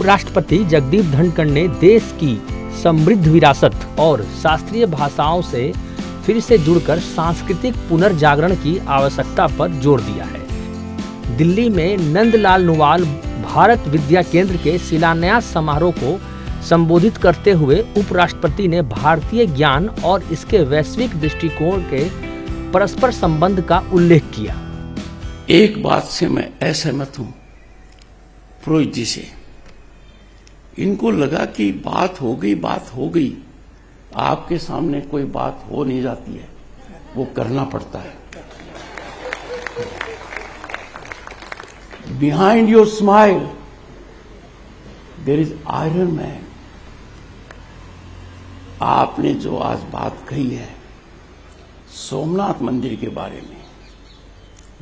उपराष्ट्रपति जगदीप धनखड़ ने देश की समृद्ध विरासत और शास्त्रीय भाषाओं से फिर से जुड़कर सांस्कृतिक पुनर्जागरण की आवश्यकता पर जोर दिया है। दिल्ली में नंदलाल नूवाल भारत विद्या केंद्र के शिलान्यास समारोह को संबोधित करते हुए उपराष्ट्रपति ने भारतीय ज्ञान और इसके वैश्विक दृष्टिकोण के परस्पर संबंध का उल्लेख किया। एक बात से मैं असहमत हूं पुरोहित जी से। इनको लगा कि बात हो गई। आपके सामने कोई बात हो नहीं जाती है, वो करना पड़ता है। Behind your smile there is iron man. आपने जो आज बात कही है सोमनाथ मंदिर के बारे में,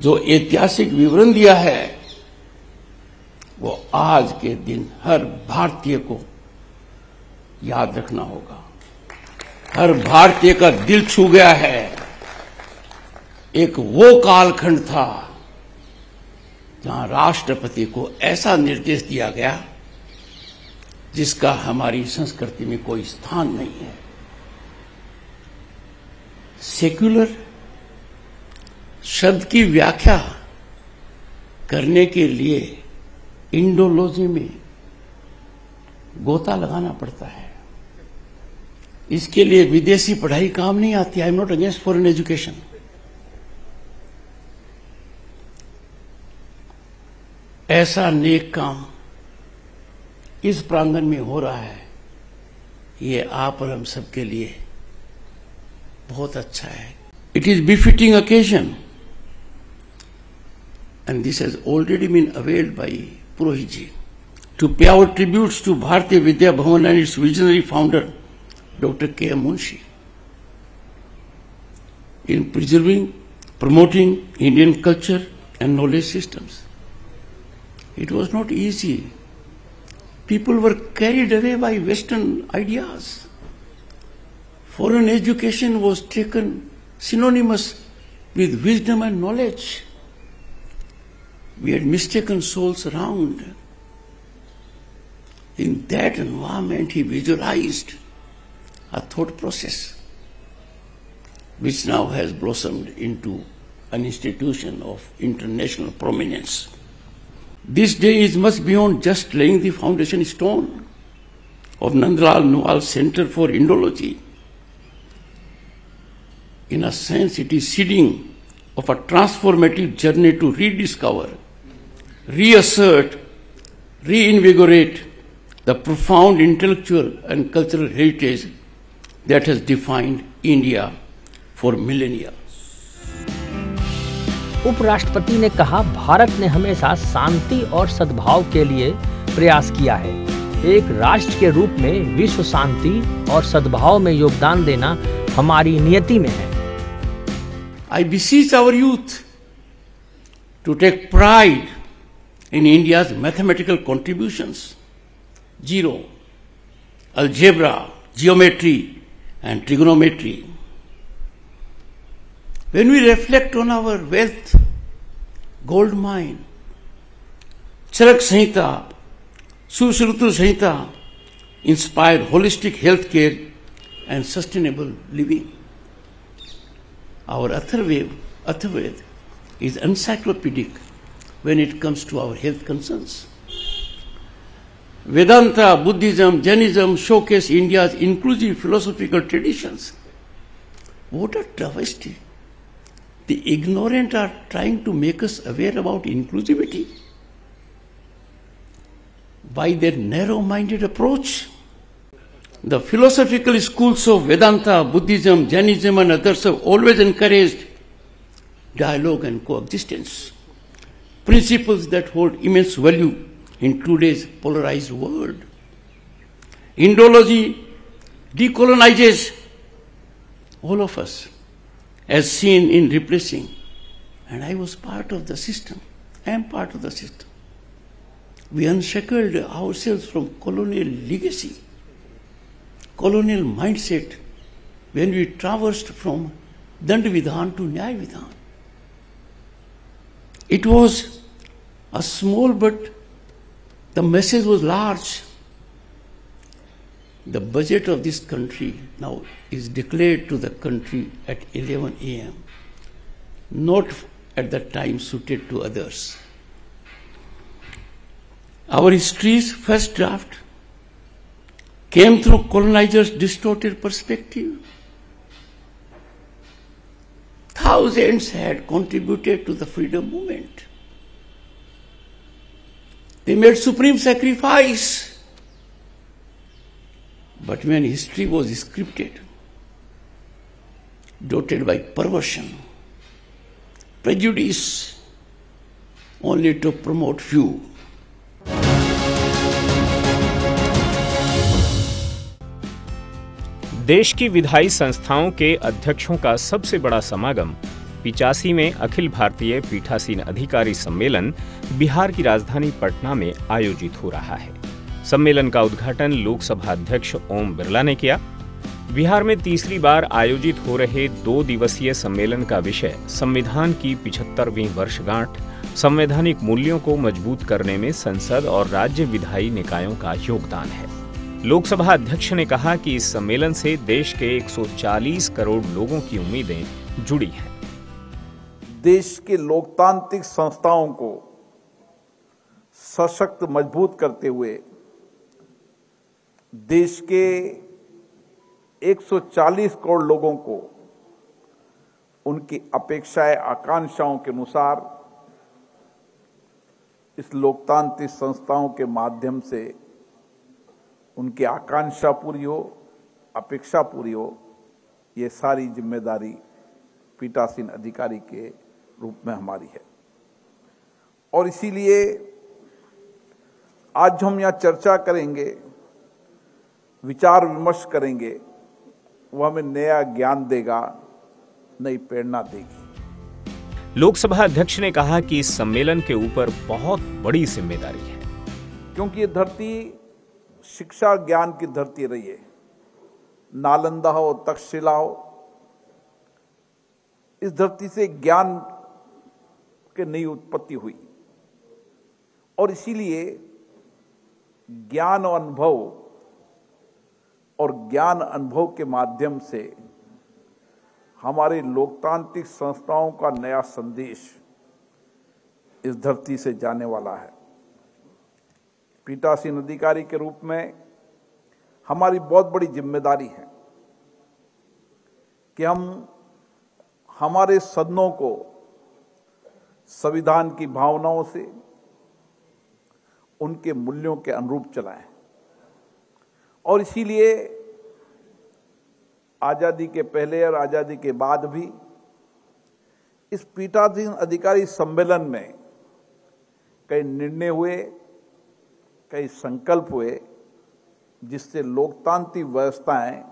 जो ऐतिहासिक विवरण दिया है, वो आज के दिन हर भारतीय को याद रखना होगा। हर भारतीय का दिल छू गया है। एक वो कालखंड था जहां राष्ट्रपति को ऐसा निर्देश दिया गया जिसका हमारी संस्कृति में कोई स्थान नहीं है। सेक्युलर शब्द की व्याख्या करने के लिए इंडोलॉजी में गोता लगाना पड़ता है। इसके लिए विदेशी पढ़ाई काम नहीं आती। I am not against foreign education. ऐसा नेक काम इस प्रांगण में हो रहा है, ये आप और हम सबके लिए बहुत अच्छा है। It is befitting occasion and this has already been availed by Purohit ji to pay our tributes to Bharatiya Vidya Bhavan and its visionary founder Dr. K. M. Munshi in preserving, promoting Indian culture and knowledge systems. It was not easy. People were carried away by Western ideas. Foreign education was taken synonymous with wisdom and knowledge. We had mistaken souls around. In that environment, he visualized a thought process which now has blossomed into an institution of international prominence. This day is much beyond just laying the foundation stone of Nandlal Newall Center for Indology. In a sense, it is seeding of a transformative journey to rediscover, reassert, reinvigorate the profound intellectual and cultural heritage that has defined India for millennia. उपराष्ट्रपति ने कहा, भारत ने हमेशा शांति और सद्भाव के लिए प्रयास किया है। एक राष्ट्र के रूप में विश्व शांति और सद्भाव में योगदान देना हमारी नियति में है। I beseech our youth to take pride in India's mathematical contributions. Zero, algebra, geometry, and trigonometry. When we reflect on our wealth, gold mine, Charak Samhita, Sushruta Samhita inspire holistic health care and sustainable living. Our Atharvaved is encyclopedic when it comes to our health concerns. Vedanta, Buddhism, Jainism showcase India's inclusive philosophical traditions. What a travesty. The ignorant are trying to make us aware about inclusivity by their narrow-minded approach. The philosophical schools of Vedanta, Buddhism, Jainism and others have always encouraged dialogue and coexistence, principles that hold immense value in today's polarized world. Indology decolonizes all of us, as seen in replacing. And I was part of the system. I am part of the system. We unshackled ourselves from colonial legacy, colonial mindset, when we traversed from Dand Vidhan to Nyay Vidhan. It was a small but The message was large. The budget of this country now is declared to the country at 11 a.m., not at the time suited to others. Our history's first draft came through colonizers' distorted perspective. Thousands had contributed to the freedom movement. They made supreme sacrifice. But when history was scripted, dotted by perversion, prejudice, only to promote few, देश की विधायी संस्थाओं के अध्यक्षों का सबसे बड़ा समागम 85 में अखिल भारतीय पीठासीन अधिकारी सम्मेलन बिहार की राजधानी पटना में आयोजित हो रहा है। सम्मेलन का उद्घाटन लोकसभा अध्यक्ष ओम बिरला ने किया। बिहार में तीसरी बार आयोजित हो रहे 2 दिवसीय सम्मेलन का विषय संविधान की 75वीं वर्षगांठ, संवैधानिक मूल्यों को मजबूत करने में संसद और राज्य विधायी निकायों का योगदान है। लोकसभा अध्यक्ष ने कहा कि इस सम्मेलन से देश के 140 करोड़ लोगों की उम्मीदें जुड़ी हैं। देश के लोकतांत्रिक संस्थाओं को सशक्त मजबूत करते हुए देश के 140 करोड़ लोगों को उनकी अपेक्षाएं, आकांक्षाओं के अनुसार इस लोकतांत्रिक संस्थाओं के माध्यम से उनकी आकांक्षा पूरी हो, अपेक्षा पूरी हो, ये सारी जिम्मेदारी पीठासीन अधिकारी के रूप में हमारी है। और इसीलिए आज हम यहाँ चर्चा करेंगे, विचार विमर्श करेंगे, वो हमें नया ज्ञान देगा, नई प्रेरणा देगी। लोकसभा अध्यक्ष ने कहा कि इस सम्मेलन के ऊपर बहुत बड़ी जिम्मेदारी है, क्योंकि ये धरती शिक्षा ज्ञान की धरती रही है। नालंदा हो, तक्षशिला हो, इस धरती से ज्ञान की नई उत्पत्ति हुई और इसीलिए ज्ञान और ज्ञान अनुभव के माध्यम से हमारे लोकतांत्रिक संस्थाओं का नया संदेश इस धरती से जाने वाला है। पीठासीन अधिकारी के रूप में हमारी बहुत बड़ी जिम्मेदारी है कि हम हमारे सदनों को संविधान की भावनाओं से, उनके मूल्यों के अनुरूप चलाएं। और इसीलिए आजादी के पहले और आजादी के बाद भी इस पीठासीन अधिकारी सम्मेलन में कई निर्णय हुए, कई संकल्प हुए, जिससे लोकतांत्रिक व्यवस्थाएं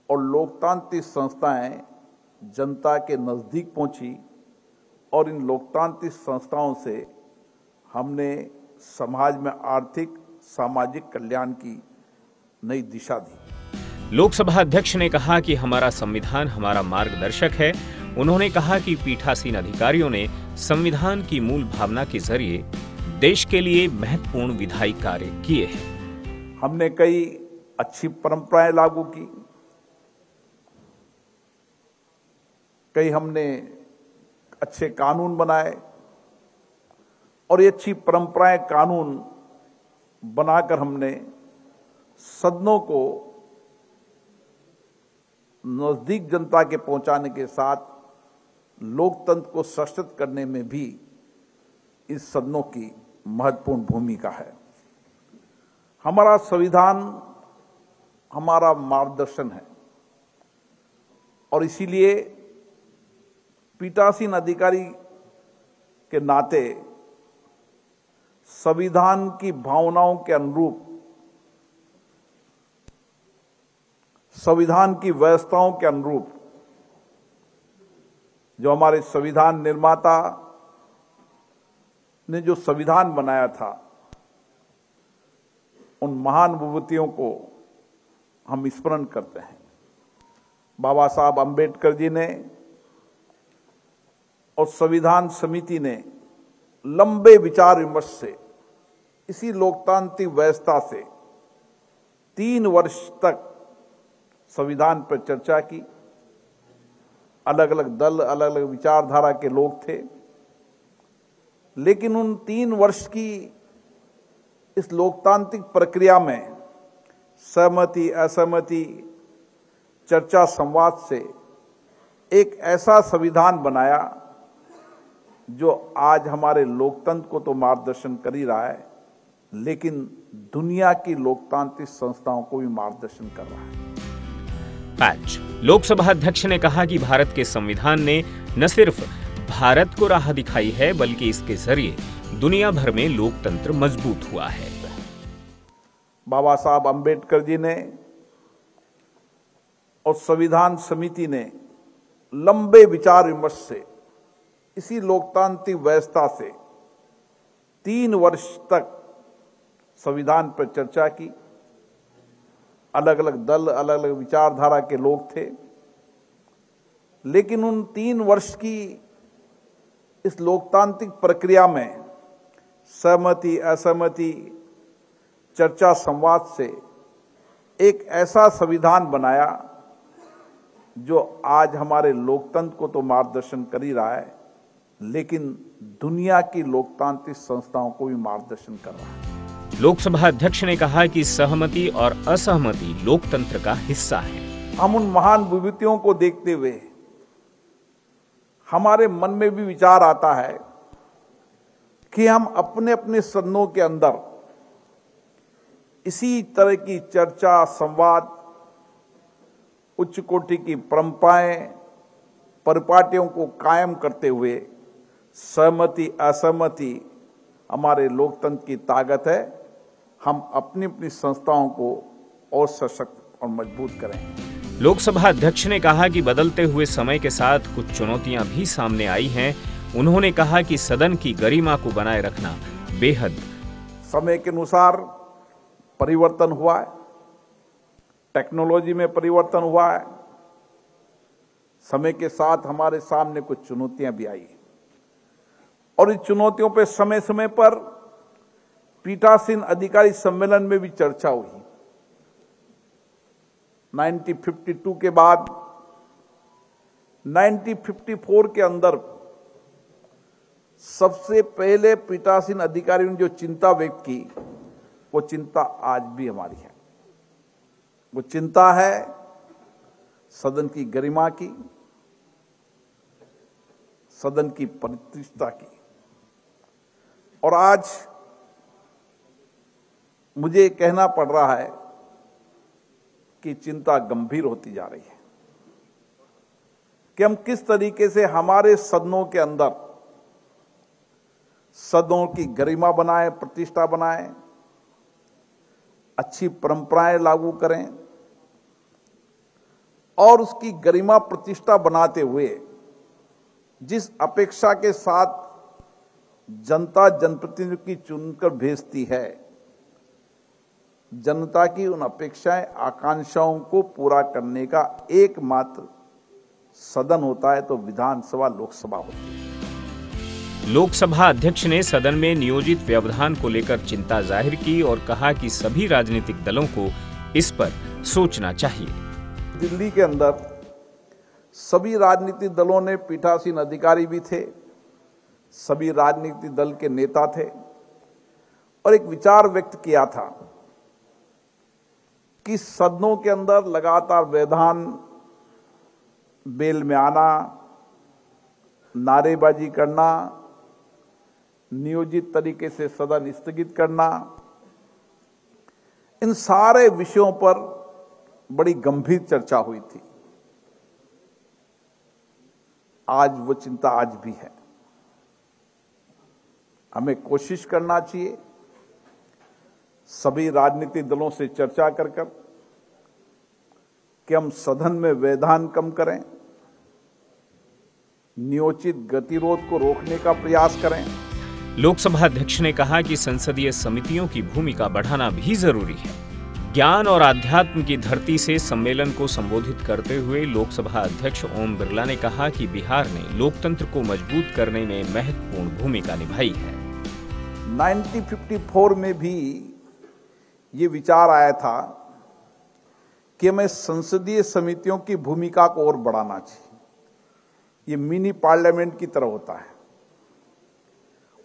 और लोकतांत्रिक संस्थाएं जनता के नजदीक पहुंची और इन लोकतांत्रिक संस्थाओं से हमने समाज में आर्थिक सामाजिक कल्याण की नई दिशा दी। लोकसभा अध्यक्ष ने कहा कि हमारा संविधान हमारा मार्गदर्शक है। उन्होंने कहा कि पीठासीन अधिकारियों ने संविधान की मूल भावना के जरिए देश के लिए महत्वपूर्ण विधायी कार्य किए हैं। हमने कई अच्छी परंपराएं लागू की, कई हमने अच्छे कानून बनाए और ये अच्छी परंपराएं, कानून बनाकर हमने सदनों को नजदीक जनता के पहुंचाने के साथ लोकतंत्र को सशक्त करने में भी इस सदनों की महत्वपूर्ण भूमिका है। हमारा संविधान हमारा मार्गदर्शन है और इसीलिए पीठासीन अधिकारी के नाते संविधान की भावनाओं के अनुरूप, संविधान की व्यवस्थाओं के अनुरूप जो हमारे संविधान निर्माता ने जो संविधान बनाया था, उन महान विभूतियों को हम स्मरण करते हैं। बाबा साहब अंबेडकर जी ने और संविधान समिति ने लंबे विचार विमर्श से इसी लोकतांत्रिक व्यवस्था से 3 वर्ष तक संविधान पर चर्चा की। अलग अलग दल, अलग अलग विचारधारा के लोग थे, लेकिन उन 3 वर्ष की इस लोकतांत्रिक प्रक्रिया में सहमति, असहमति, चर्चा, संवाद से एक ऐसा संविधान बनाया जो आज हमारे लोकतंत्र को तो मार्गदर्शन कर ही रहा है, लेकिन दुनिया की लोकतांत्रिक संस्थाओं को भी मार्गदर्शन कर रहा है। पैच लोकसभा अध्यक्ष ने कहा कि भारत के संविधान ने न सिर्फ भारत को राह दिखाई है, बल्कि इसके जरिए दुनिया भर में लोकतंत्र मजबूत हुआ है। बाबा साहब अंबेडकर जी ने और संविधान समिति ने लंबे विचार विमर्श से इसी लोकतांत्रिक व्यवस्था से 3 वर्ष तक संविधान पर चर्चा की। अलग अलग दल, अलग अलग विचारधारा के लोग थे, लेकिन उन 3 वर्ष की इस लोकतांत्रिक प्रक्रिया में सहमति, असहमति, चर्चा, संवाद से एक ऐसा संविधान बनाया जो आज हमारे लोकतंत्र को तो मार्गदर्शन कर ही रहा है, लेकिन दुनिया की लोकतांत्रिक संस्थाओं को भी मार्गदर्शन कर रहा है। लोकसभा अध्यक्ष ने कहा कि सहमति और असहमति लोकतंत्र का हिस्सा है। हम उन महान विभूतियों को देखते हुए हमारे मन में भी विचार आता है कि हम अपने अपने सदनों के अंदर इसी तरह की चर्चा, संवाद, उच्च कोटि की परंपराएं, परिपाटियों को कायम करते हुए सहमति, असहमति हमारे लोकतंत्र की ताकत है। हम अपनी अपनी संस्थाओं को और सशक्त और मजबूत करें। लोकसभा अध्यक्ष ने कहा कि बदलते हुए समय के साथ कुछ चुनौतियां भी सामने आई हैं। उन्होंने कहा कि सदन की गरिमा को बनाए रखना बेहद समय के अनुसार परिवर्तन हुआ है, टेक्नोलॉजी में परिवर्तन हुआ है, समय के साथ हमारे सामने कुछ चुनौतियां भी आई और इस चुनौतियों पर समय समय पर पीठासीन अधिकारी सम्मेलन में भी चर्चा हुई। 1952 के बाद 1954 के अंदर सबसे पहले पीठासीन अधिकारियों ने जो चिंता व्यक्त की, वो चिंता आज भी हमारी है। वो चिंता है सदन की गरिमा की, सदन की प्रतिष्ठा की। और आज मुझे कहना पड़ रहा है कि चिंता गंभीर होती जा रही है कि हम किस तरीके से हमारे सदनों के अंदर सदनों की गरिमा बनाएं, प्रतिष्ठा बनाएं, अच्छी परंपराएं लागू करें और उसकी गरिमा प्रतिष्ठा बनाते हुए जिस अपेक्षा के साथ जनता जनप्रतिनिधियों की चुनकर भेजती है, जनता की उन अपेक्षाएं, आकांक्षाओं को पूरा करने का एकमात्र सदन होता है तो विधानसभा, लोकसभा होती है। लोकसभा अध्यक्ष ने सदन में नियोजित व्यवधान को लेकर चिंता जाहिर की और कहा कि सभी राजनीतिक दलों को इस पर सोचना चाहिए। दिल्ली के अंदर सभी राजनीतिक दलों ने पीठासीन अधिकारी भी थे, सभी राजनीतिक दल के नेता थे और एक विचार व्यक्त किया था कि सदनों के अंदर लगातार व्यवधान, बेल में आना, नारेबाजी करना, नियोजित तरीके से सदन स्थगित करना, इन सारे विषयों पर बड़ी गंभीर चर्चा हुई थी। आज वो चिंता आज भी है। हमें कोशिश करना चाहिए सभी राजनीतिक दलों से चर्चा कर कि हम सदन में व्यवधान कम करें, नियोजित गतिरोध को रोकने का प्रयास करें। लोकसभा अध्यक्ष ने कहा कि संसदीय समितियों की भूमिका बढ़ाना भी जरूरी है। ज्ञान और आध्यात्म की धरती से सम्मेलन को संबोधित करते हुए लोकसभा अध्यक्ष ओम बिरला ने कहा कि बिहार ने लोकतंत्र को मजबूत करने में महत्वपूर्ण भूमिका निभाई है। 1954 में भी ये विचार आया था कि हमें संसदीय समितियों की भूमिका को और बढ़ाना चाहिए। ये मिनी पार्लियामेंट की तरह होता है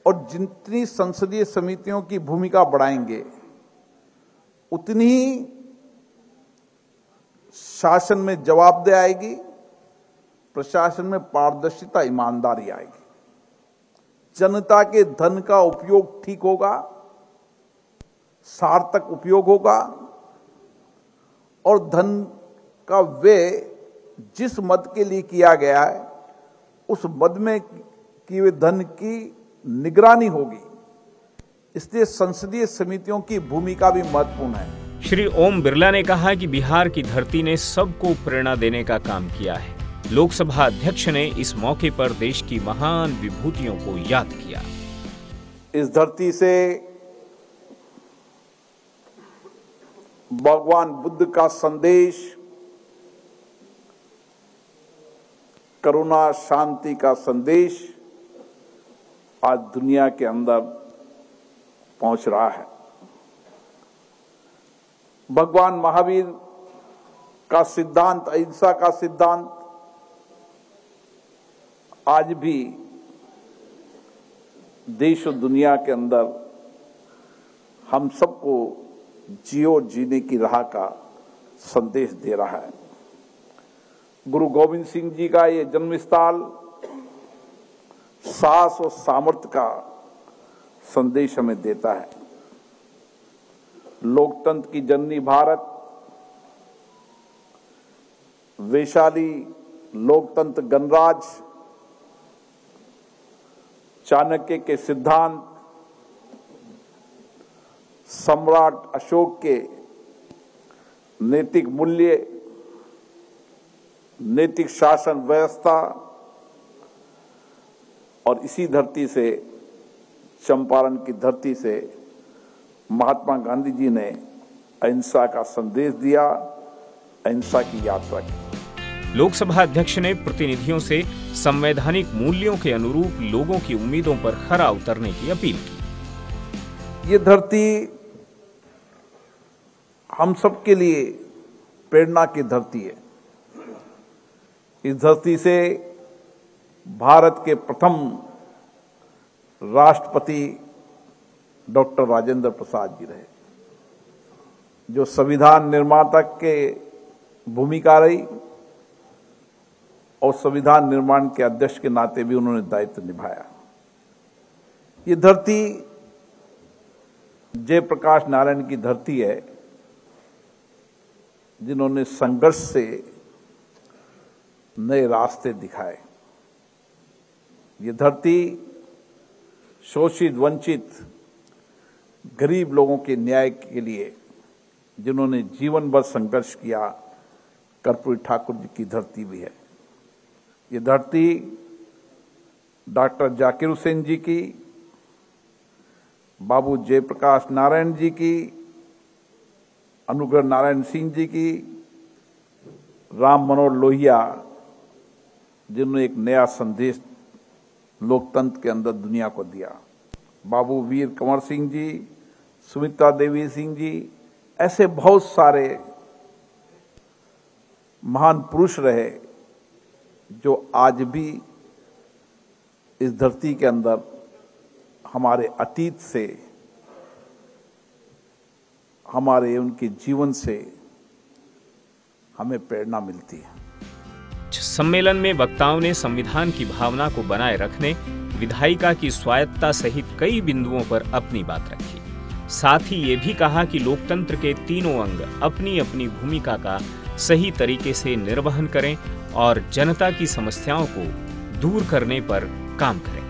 और जितनी संसदीय समितियों की भूमिका बढ़ाएंगे उतनी ही शासन में जवाबदेही आएगी, प्रशासन में पारदर्शिता, ईमानदारी आएगी, जनता के धन का उपयोग ठीक होगा, सार्थक उपयोग होगा और धन का व्यय जिस मद के लिए किया गया है उस मद में किए हुए धन की निगरानी होगी। इसलिए संसदीय समितियों की भूमिका भी महत्वपूर्ण है। श्री ओम बिरला ने कहा कि बिहार की धरती ने सबको प्रेरणा देने का काम किया है। लोकसभा अध्यक्ष ने इस मौके पर देश की महान विभूतियों को याद किया। इस धरती से भगवान बुद्ध का संदेश, करुणा शांति का संदेश आज दुनिया के अंदर पहुंच रहा है। भगवान महावीर का सिद्धांत, अहिंसा का सिद्धांत आज भी देश और दुनिया के अंदर हम सबको जियो जीने की राह का संदेश दे रहा है। गुरु गोविंद सिंह जी का ये जन्मस्थल साहस और सामर्थ्य का संदेश हमें देता है। लोकतंत्र की जननी भारत, वैशाली लोकतंत्र गणराज, चाणक्य के सिद्धांत, सम्राट अशोक के नैतिक मूल्य, नैतिक शासन व्यवस्था और इसी धरती से, चंपारण की धरती से महात्मा गांधी जी ने अहिंसा का संदेश दिया, अहिंसा की यात्रा की। लोकसभा अध्यक्ष ने प्रतिनिधियों से संवैधानिक मूल्यों के अनुरूप लोगों की उम्मीदों पर खरा उतरने की अपील की। ये धरती हम सबके लिए प्रेरणा की धरती है। इस धरती से भारत के प्रथम राष्ट्रपति डॉक्टर राजेंद्र प्रसाद जी रहे, जो संविधान निर्माता के भूमिका रही और संविधान निर्माण के अध्यक्ष के नाते भी उन्होंने दायित्व निभाया। ये धरती जयप्रकाश नारायण की धरती है, जिन्होंने संघर्ष से नए रास्ते दिखाए। ये धरती शोषित, वंचित, गरीब लोगों के न्याय के लिए जिन्होंने जीवन भर संघर्ष किया, कर्पूरी ठाकुर जी की धरती भी है। ये धरती डॉक्टर जाकिर हुसैन जी की, बाबू जयप्रकाश नारायण जी की, अनुग्रह नारायण सिंह जी की, राम मनोहर लोहिया, जिन्होंने एक नया संदेश लोकतंत्र के अंदर दुनिया को दिया, बाबू वीर कंवर सिंह जी, सुमित्रा देवी सिंह जी, ऐसे बहुत सारे महान पुरुष रहे जो आज भी इस धरती के अंदर हमारे अतीत से, हमारे उनके जीवन से हमें प्रेरणा मिलती है। सम्मेलन में वक्ताओं ने संविधान की भावना को बनाए रखने, विधायिका की स्वायत्तता सहित कई बिंदुओं पर अपनी बात रखी। साथ ही ये भी कहा कि लोकतंत्र के तीनों अंग अपनी अपनी भूमिका का सही तरीके से निर्वहन करें और जनता की समस्याओं को दूर करने पर काम करें।